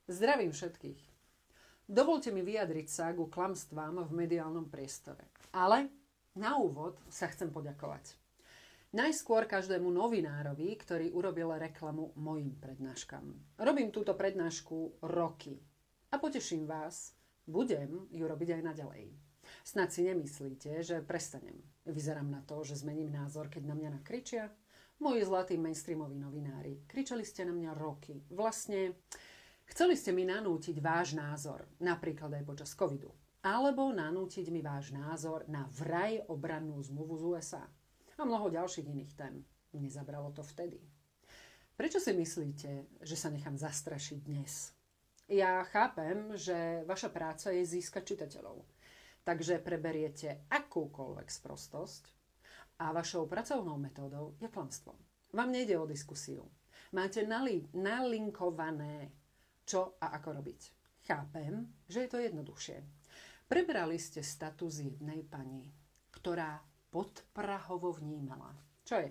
Zdravím všetkých. Dovolte mi vyjadriť sa ku klamstvám v mediálnom priestore. Ale na úvod sa chcem poďakovať. Najskôr každému novinárovi, ktorý urobil reklamu mojim prednáškam. Robím túto prednášku roky. A poteším vás, budem ju robiť aj naďalej. Snad si nemyslíte, že prestanem. Vyzerám na to, že zmením názor, keď na mňa nakričia? Moji zlatí mainstreamoví novinári, kričali ste na mňa roky. Vlastne chceli ste mi nanútiť váš názor, napríklad aj počas covidu. Alebo nanútiť mi váš názor na vraj obrannú zmluvu z USA. A mnoho ďalších iných tém. Nezabralo to vtedy. Prečo si myslíte, že sa nechám zastrašiť dnes? Ja chápem, že vaša práca je získať čitateľov. Takže preberiete akúkoľvek sprostosť a vašou pracovnou metódou je klamstvo. Vám nejde o diskusiu. Máte nalinkované, čo a ako robiť. Chápem, že je to jednoduchšie. Prebrali ste status jednej pani, ktorá podprahovo vnímala. Čo je?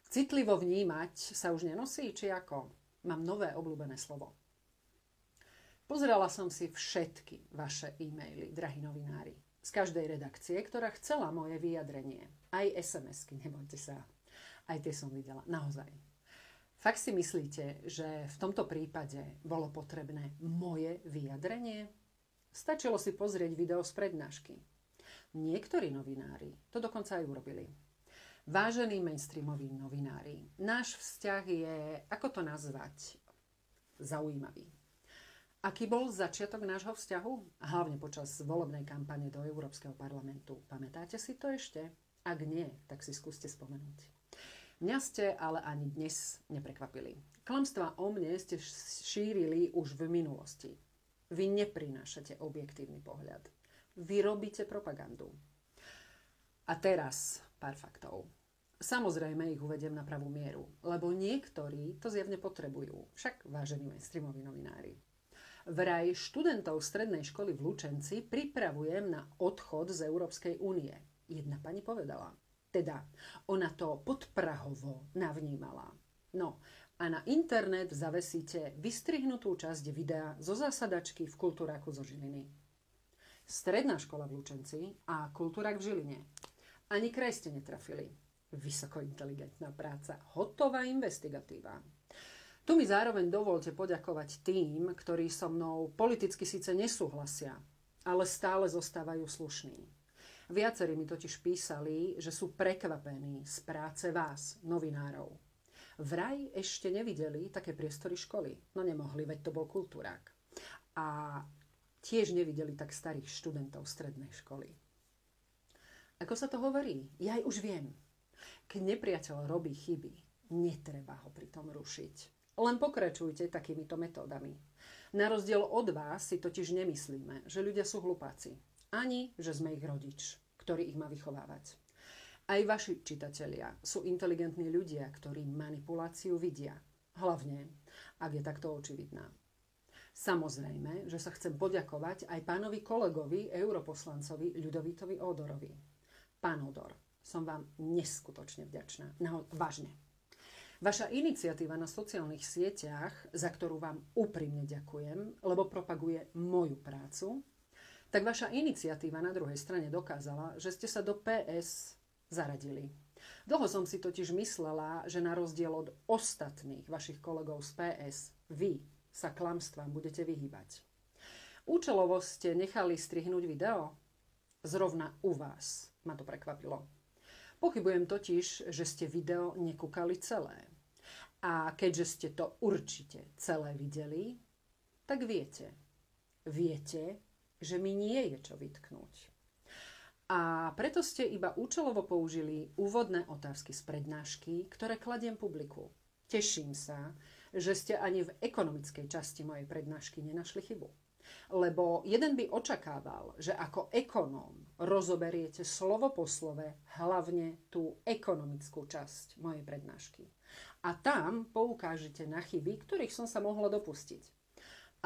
Citlivo vnímať sa už nenosí, či ako? Mám nové obľúbené slovo. Pozerala som si všetky vaše e-maily, drahí novinári. Z každej redakcie, ktorá chcela moje vyjadrenie. Aj SMS-ky, nebojte sa. Aj tie som videla. Naozaj. Fakt si myslíte, že v tomto prípade bolo potrebné moje vyjadrenie? Stačilo si pozrieť video z prednášky. Niektorí novinári to dokonca aj urobili. Vážení mainstreamoví novinári, náš vzťah je, ako to nazvať, zaujímavý. Aký bol začiatok nášho vzťahu? Hlavne počas volebnej kampane do Európskeho parlamentu. Pamätáte si to ešte? Ak nie, tak si skúste spomenúť. Mňa ste ale ani dnes neprekvapili. Klamstvá o mne ste šírili už v minulosti. Vy neprinášate objektívny pohľad. Vy robíte propagandu. A teraz pár faktov. Samozrejme ich uvediem na pravú mieru, lebo niektorí to zjavne potrebujú. Však vážení mainstreamoví novinári. Vraj študentov strednej školy v Lučenci pripravujem na odchod z Európskej únie. Jedna pani povedala. Teda, ona to podprahovo navnímala. No, a na internet zavesíte vystrihnutú časť videa zo zasadačky v Kultúráku zo Žiliny. Stredná škola v Lučenci a Kultúrák v Žiline. Ani kraj ste netrafili. Vysoko inteligentná práca, hotová investigatíva. Tu mi zároveň dovolte poďakovať tým, ktorí so mnou politicky síce nesúhlasia, ale stále zostávajú slušní. Viacerí mi totiž písali, že sú prekvapení z práce vás, novinárov. Vraj ešte nevideli také priestory školy. No nemohli, veď to bol Kultúrák. A tiež nevideli tak starých študentov strednej školy. Ako sa to hovorí? Ja aj už viem. Keď nepriateľ robí chyby, netreba ho pritom rušiť. Len pokračujte takýmito metódami. Na rozdiel od vás si totiž nemyslíme, že ľudia sú hlupáci. Ani, že sme ich rodič, ktorý ich má vychovávať. Aj vaši čitatelia sú inteligentní ľudia, ktorí manipuláciu vidia. Hlavne, ak je takto očividná. Samozrejme, že sa chcem poďakovať aj pánovi kolegovi, europoslancovi Ľudovítovi Ódorovi. Pán Ódor, som vám neskutočne vďačná. No, vážne. Vaša iniciatíva na sociálnych sieťach, za ktorú vám úprimne ďakujem, lebo propaguje moju prácu, tak vaša iniciatíva na druhej strane dokázala, že ste sa do PS zaradili. Dlho som si totiž myslela, že na rozdiel od ostatných vašich kolegov z PS, vy sa klamstvám budete vyhýbať. Účelovo ste nechali strihnúť video? Zrovna u vás ma to prekvapilo. Pochybujem totiž, že ste video nekúkali celé. A keďže ste to určite celé videli, tak viete. Viete, že mi nie je čo vytknúť. A preto ste iba účelovo použili úvodné otázky z prednášky, ktoré kladiem publiku. Teším sa, že ste ani v ekonomickej časti mojej prednášky nenašli chybu. Lebo jeden by očakával, že ako ekonóm rozoberiete slovo po slove hlavne tú ekonomickú časť mojej prednášky. A tam poukážete na chyby, ktorých som sa mohla dopustiť.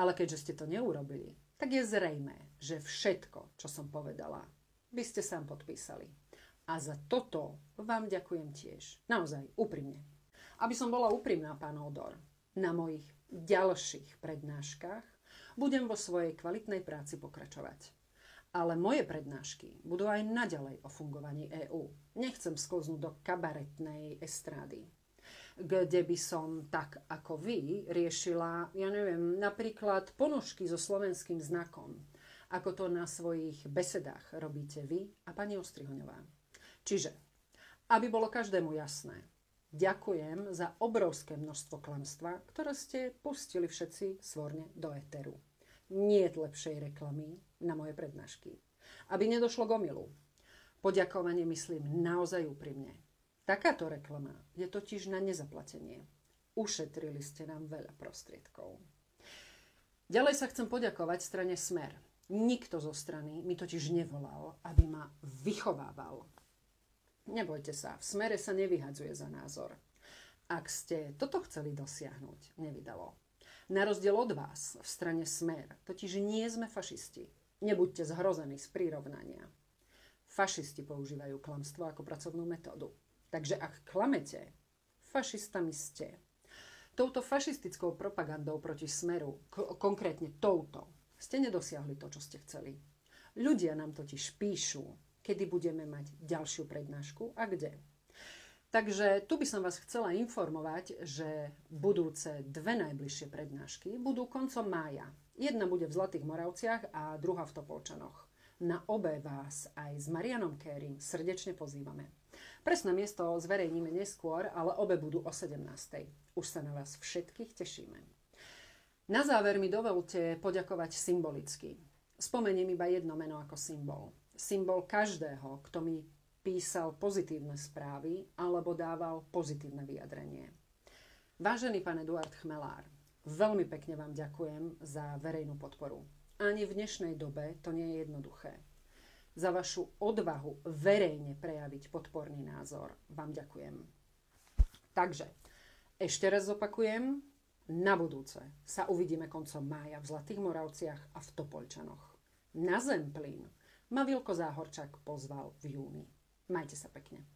Ale keďže ste to neurobili, tak je zrejmé, že všetko, čo som povedala, by ste sám podpísali. A za toto vám ďakujem tiež. Naozaj, úprimne. Aby som bola úprimná, pán Ódor, na mojich ďalších prednáškach budem vo svojej kvalitnej práci pokračovať. Ale moje prednášky budú aj naďalej o fungovaní EÚ. Nechcem sklznúť do kabaretnej estrády, kde by som tak ako vy riešila, napríklad ponožky so slovenským znakom, ako to na svojich besedách robíte vy a pani Ostrihoňová. Čiže, aby bolo každému jasné, ďakujem za obrovské množstvo klamstva, ktoré ste pustili všetci svorne do éteru. Nie je lepšej reklamy na moje prednášky. Aby nedošlo k omylu. Poďakovanie myslím naozaj úprimne. Takáto reklama je totiž na nezaplatenie. Ušetrili ste nám veľa prostriedkov. Ďalej sa chcem poďakovať strane Smer. Nikto zo strany mi totiž nevolal, aby ma vychovával. Nebojte sa, v Smere sa nevyhadzuje za názor. Ak ste toto chceli dosiahnuť, nevydalo. Na rozdiel od vás, v strane Smer, totiž nie sme fašisti. Nebuďte zhrození z prirovnania. Fašisti používajú klamstvo ako pracovnú metódu. Takže ak klamete, fašistami ste. Touto fašistickou propagandou proti Smeru, konkrétne touto, ste nedosiahli to, čo ste chceli. Ľudia nám totiž píšu, kedy budeme mať ďalšiu prednášku a kde. Takže tu by som vás chcela informovať, že budúce 2 najbližšie prednášky budú koncom mája. Jedna bude v Zlatých Moravciach a druhá v Topolčanoch. Na obe vás aj s Marianom Kérim srdečne pozývame. Presné miesto zverejníme neskôr, ale obe budú o 17. Už sa na vás všetkých tešíme. Na záver mi dovolte poďakovať symbolicky. Spomeniem iba jedno meno ako symbol. Symbol každého, kto mi písal pozitívne správy alebo dával pozitívne vyjadrenie. Vážený pán Eduard Chmelár, veľmi pekne vám ďakujem za verejnú podporu. Ani v dnešnej dobe to nie je jednoduché. Za vašu odvahu verejne prejaviť podporný názor vám ďakujem. Takže, ešte raz zopakujem, na budúce sa uvidíme koncom mája v Zlatých Moravciach a v Topolčanoch. Na Zemplín ma Vilko Záhorčák pozval v júni. Majte sa pekne.